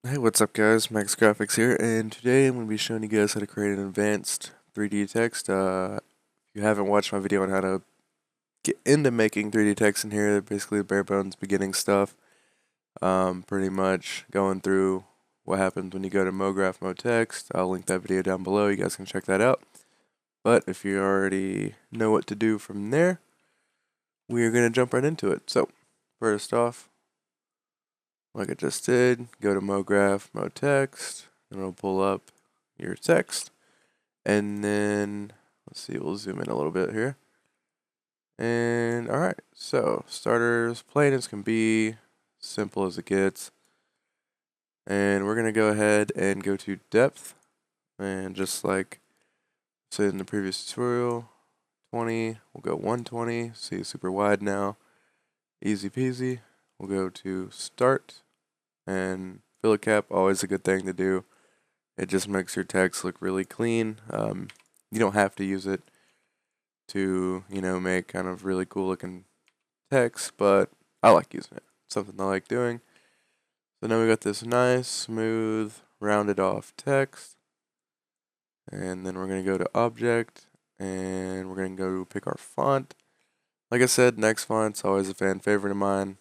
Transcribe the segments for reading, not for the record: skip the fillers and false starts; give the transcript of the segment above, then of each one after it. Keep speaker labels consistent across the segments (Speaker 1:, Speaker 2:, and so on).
Speaker 1: Hey, what's up guys? Max Graphics here, and today I'm going to be showing you guys how to create an advanced 3D text. If you haven't watched my video on how to get into making 3D text in here, basically the bare bones beginning stuff, pretty much going through what happens when you go to MoGraph MoText. I'll link that video down below, you guys can check that out. But if you already know what to do from there, we're going to jump right into it. So, first off, like I just did, go to MoGraph, MoText, and it'll pull up your text. And then, let's see, we'll zoom in a little bit here. And alright, so starters, plain as can be, simple as it gets. And we're going to go ahead and go to depth. And just like I said in the previous tutorial, 20, we'll go 120, see super wide now. Easy peasy. We'll go to start. And fill a cap, always a good thing to do. It just makes your text look really clean. You don't have to use it to, make kind of really cool looking text, but I like using it. It's something I like doing. So now we got this nice, smooth, rounded off text. And then we're going to go to object, and we're going to go pick our font. Like I said, Next Font's always a fan favorite of mine.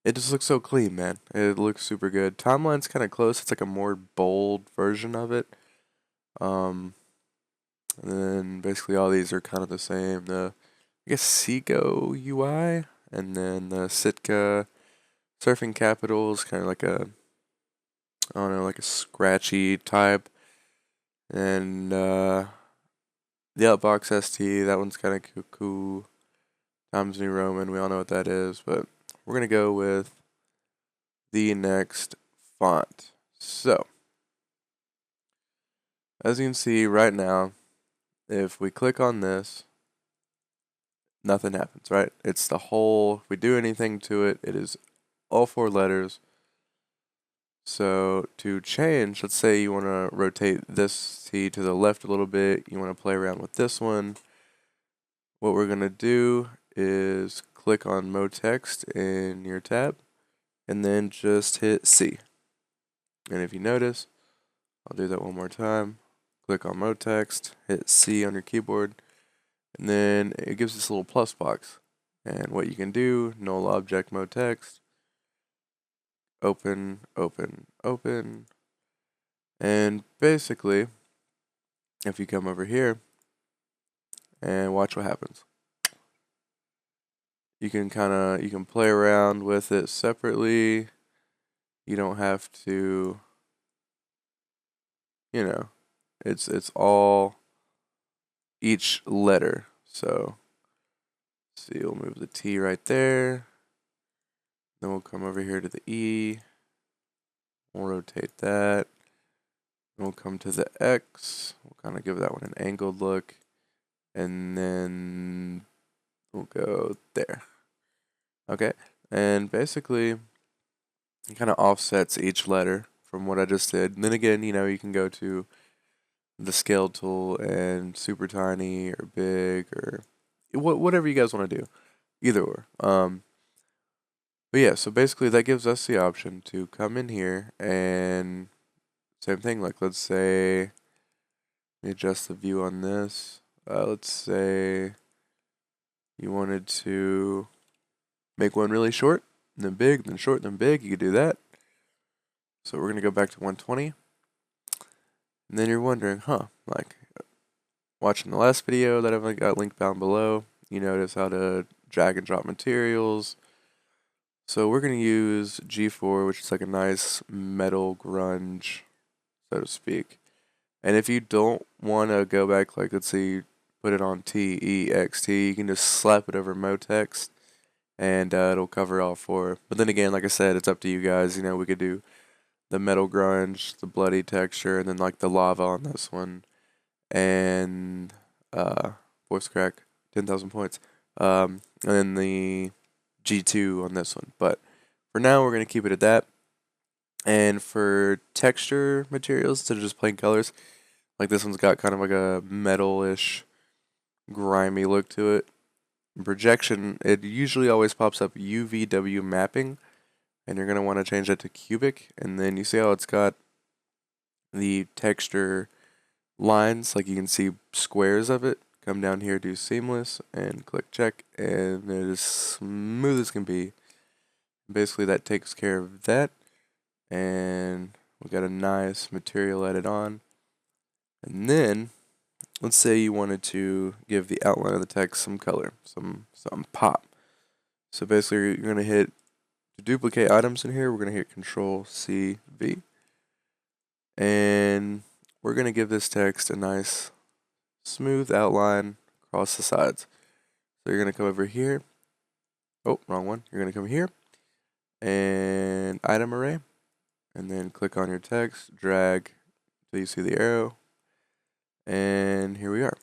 Speaker 1: It just looks so clean, man. It looks super good. Timeline's kind of close. It's like a more bold version of it. And then basically all these are kind of the same. I guess Seago UI, and then the Sitka Surfing Capitals, kind of like I don't know, like a scratchy type. And the Outbox ST, that one's kind of cool. Times New Roman, we all know what that is, but we're going to go with the next font. So, as you can see right now, if we click on this, nothing happens, right? It's the whole, if we do anything to it, it is all four letters. So to change, let's say you want to rotate this T to the left a little bit, you want to play around with this one. What we're going to do is click on MoText in your tab, and then just hit C. And if you notice, I'll do that one more time. Click on MoText, hit C on your keyboard, and then it gives this little plus box. And what you can do, null object MoText, open, open, open. And basically, if you come over here and watch what happens. You can play around with it separately. You don't have to, it's all each letter. So, see, we'll move the T right there. Then we'll come over here to the E. We'll rotate that. Then we'll come to the X. We'll kind of give that one an angled look. And then we'll go there. Okay. And basically, it kind of offsets each letter from what I just did. And then again, you can go to the scale tool and super tiny or big or whatever you guys want to do. Either or. But yeah, so basically that gives us the option to come in here and same thing, like let's say, let me adjust the view on this. Let's say you wanted to make one really short, then big, then short, then big, you could do that. So we're going to go back to 120. And then you're wondering, like watching the last video that I've got linked down below, you notice how to drag and drop materials. So we're going to use G4, which is like a nice metal grunge, so to speak. And if you don't want to go back, like let's say you put it on TEXT, you can just slap it over MoText and it'll cover all four. But then again, like I said, it's up to you guys. We could do the metal grunge, the bloody texture, and then like the lava on this one. And voice crack, 10,000 points. And then the G2 on this one. But for now, we're going to keep it at that. And for texture materials, instead of just plain colors, like this one's got kind of like a metal-ish, grimy look to it. In projection, it usually always pops up UVW mapping. and you're going to want to change that to cubic, and then you see how it's got the texture lines, like you can see squares of it. Come down here, do seamless, and click check, and it is smooth as can be. Basically that takes care of that, and we got a nice material added on. And then let's say you wanted to give the outline of the text some color, some pop. So basically you're going to hit to duplicate items in here, we're going to hit Control C V, and we're going to give this text a nice smooth outline across the sides. So you're going to come over here. Oh, wrong one. You're going to come here and item array, and then click on your text, drag till you see the arrow, and here we are.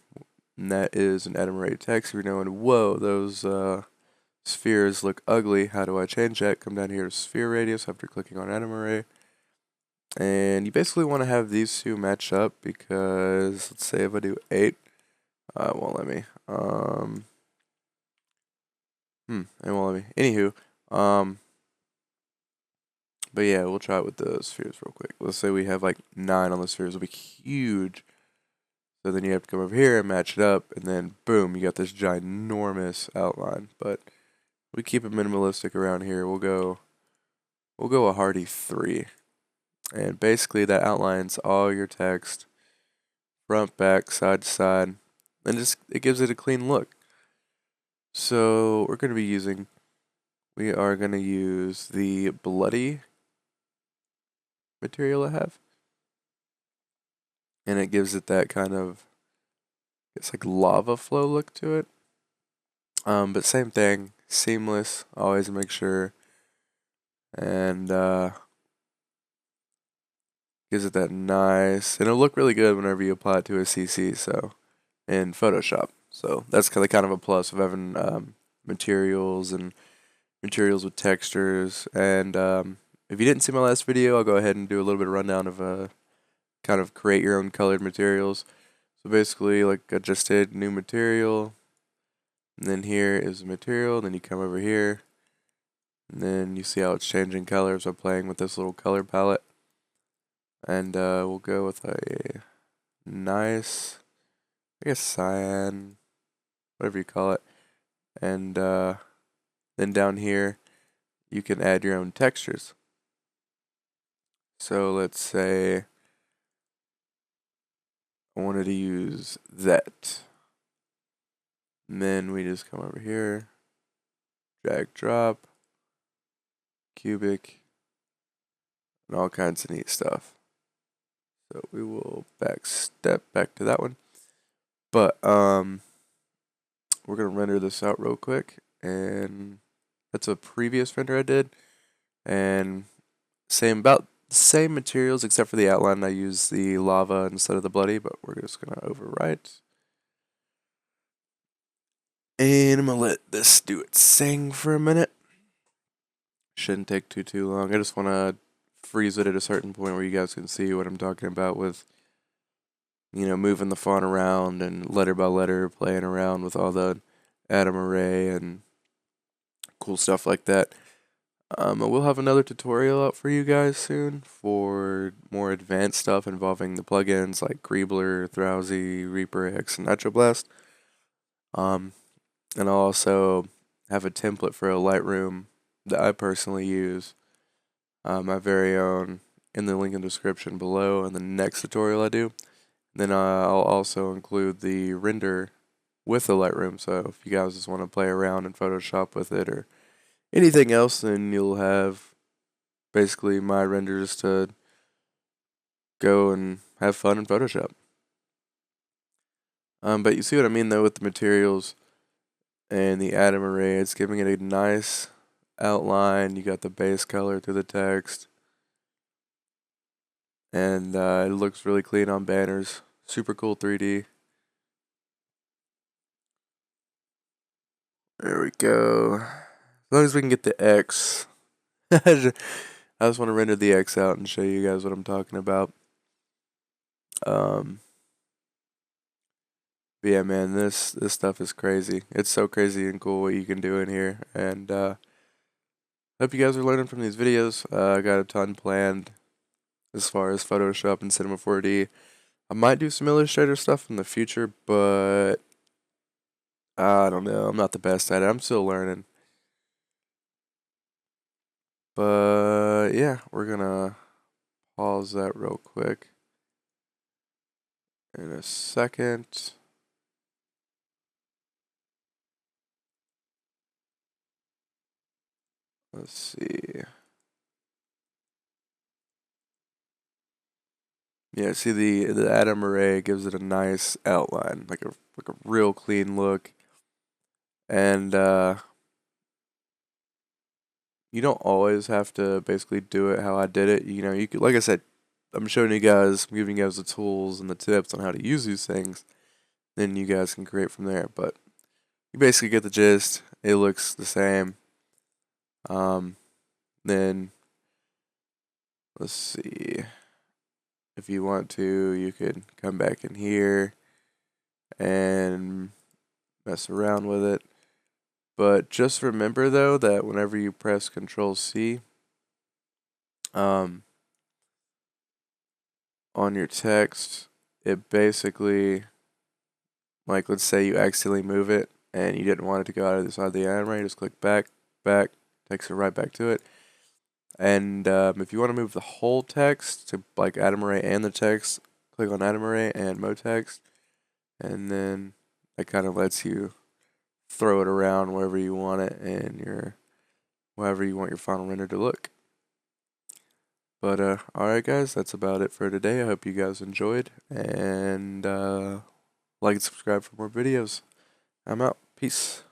Speaker 1: And that is an item array text. You're knowing, whoa, those spheres look ugly. How do I change that? Come down here to sphere radius after clicking on item array. And you basically want to have these two match up because let's say if I do 8, it won't let me. It won't let me. Anywho, but yeah, we'll try it with the spheres real quick. Let's say we have like 9 on the spheres. It'll be huge. So then you have to come over here and match it up, and then boom, you got this ginormous outline. But we keep it minimalistic around here. We'll go a hearty 3. And basically that outlines all your text, front, back, side to side, and just it gives it a clean look. So we are going to use the bloody material I have. And it gives it that kind of, it's like lava flow look to it. But same thing, seamless, always make sure. And gives it that nice, and it'll look really good whenever you apply it to a CC, so, in Photoshop. So that's kind of a plus of having materials with textures. And if you didn't see my last video, I'll go ahead and do a little bit of rundown of kind of create your own colored materials. So basically, like I just did, new material, and then here is the material, then you come over here, and then you see how it's changing colors by playing with this little color palette. And we'll go with a nice, I guess, cyan, whatever you call it. And then down here, you can add your own textures. So let's say I wanted to use that. And then we just come over here, drag, drop, cubic, and all kinds of neat stuff. So we will step back to that one. But we're gonna render this out real quick, and that's a previous render I did. And about the same materials except for the outline. I use the lava instead of the bloody, but we're just gonna overwrite. And I'm gonna let this do its thing for a minute. Shouldn't take too long. I just wanna freeze it at a certain point where you guys can see what I'm talking about with, moving the font around and letter by letter, playing around with all the atom array and cool stuff like that. We'll have another tutorial out for you guys soon for more advanced stuff involving the plugins like Greebler, Throwsy, Reaper X, and Nitroblast. And I'll also have a template for a Lightroom that I personally use, my very own, in the link in the description below in the next tutorial I do. Then I'll also include the render with the Lightroom, so if you guys just want to play around in Photoshop with it or anything else, then you'll have basically my renders to go and have fun in Photoshop. But you see what I mean though with the materials and the atom array. It's giving it a nice outline. You got the base color to the text, and it looks really clean on banners. Super cool 3D. There we go. As long as we can get the X. I just want to render the X out and show you guys what I'm talking about. But yeah, man, this stuff is crazy. It's so crazy and cool what you can do in here. And hope you guys are learning from these videos. I got a ton planned as far as Photoshop and Cinema 4D. I might do some Illustrator stuff in the future, but I don't know. I'm not the best at it. I'm still learning. But yeah, we're gonna pause that real quick in a second. Let's see. Yeah, see the atom array gives it a nice outline, like a real clean look. And you don't always have to basically do it how I did it. You know, you could, like I said, I'm showing you guys, I'm giving you guys the tools and the tips on how to use these things. Then you guys can create from there. But you basically get the gist. It looks the same. Then let's see. If you want to, you can come back in here and mess around with it. But just remember though that whenever you press Control C, on your text, it basically, like, let's say you accidentally move it and you didn't want it to go out of the side of the atom array, just click back, takes it right back to it. And if you want to move the whole text to like atom array and the text, click on atom array and mode text, and then that kind of lets you throw it around wherever you want it and wherever you want your final render to look. But alright guys, that's about it for today. I hope you guys enjoyed, and like and subscribe for more videos. I'm out. Peace.